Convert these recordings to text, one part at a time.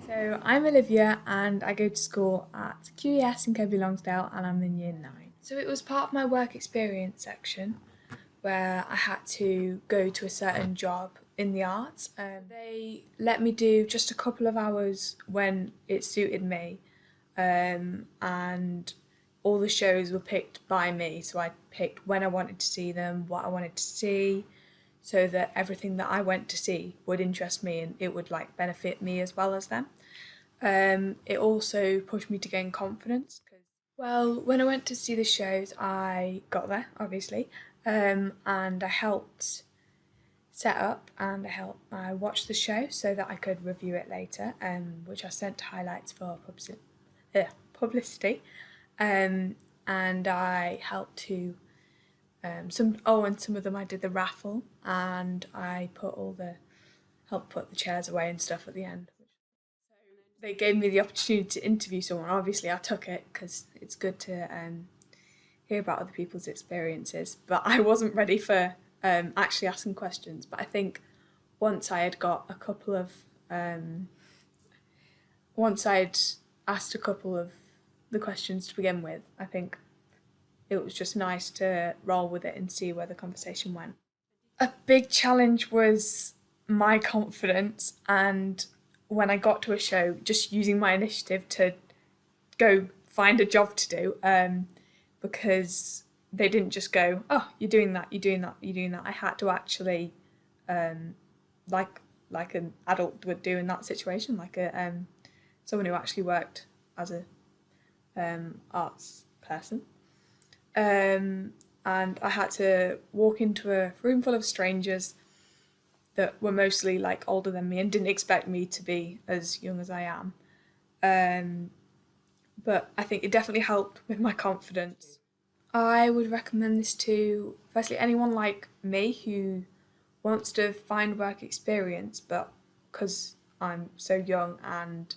So I'm Olivia and I go to school at QES in Kirby Longsdale and I'm in year 9. So it was part of my work experience section where I had to go to a certain job in the arts. They let me do just a couple of hours when it suited me, and all the shows were picked by me. So I picked when I wanted to see them, what I wanted to see, so that everything that I went to see would interest me and it would like benefit me as well as them. It also pushed me to gain confidence. Well, when I went to see the shows, I got there, obviously, and I helped set up and I watched the show so that I could review it later, which I sent highlights for publicity, and I helped to and some of them I did the raffle and I helped put the chairs away and stuff at the end. They gave me the opportunity to interview someone. Obviously, I took it because it's good to hear about other people's experiences. But I wasn't ready for actually asking questions. But I think once I had got a couple of, once I'd asked a couple of the questions to begin with, I think it was just nice to roll with it and see where the conversation went. A big challenge was my confidence and when I got to a show, just using my initiative to go find a job to do, because they didn't just go, oh, you're doing that, you're doing that, you're doing that. I had to actually, um, like like an adult would do in that situation, like a someone who actually worked as a arts person. And I had to walk into a room full of strangers that were mostly like older than me and didn't expect me to be as young as I am. Um, but I think it definitely helped with my confidence. I would recommend this to firstly anyone like me who wants to find work experience, but because I'm so young and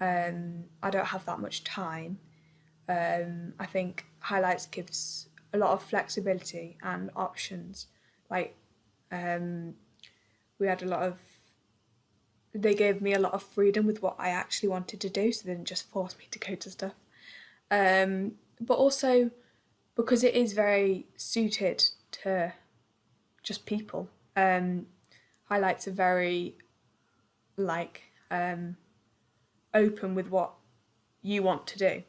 I don't have that much time, I think highlights gives a lot of flexibility and options. Like um, we had a lot of they gave me a lot of freedom with what I actually wanted to do, so they didn't just force me to go to stuff. But also because it is very suited to just people. Highlights are very like open with what you want to do.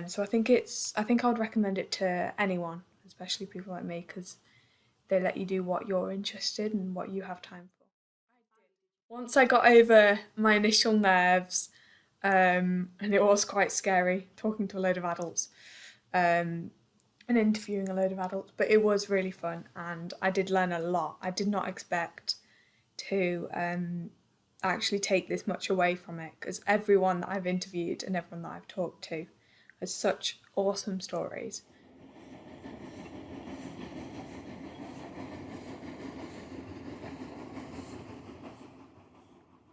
So I think I would recommend it to anyone, especially people like me, because they let you do what you're interested and what you have time for. Once I got over my initial nerves, and it was quite scary talking to a load of adults, um, and interviewing a load of adults, but it was really fun and I did learn a lot. I did not expect to actually take this much away from it because everyone that I've interviewed and everyone that I've talked to has such awesome stories.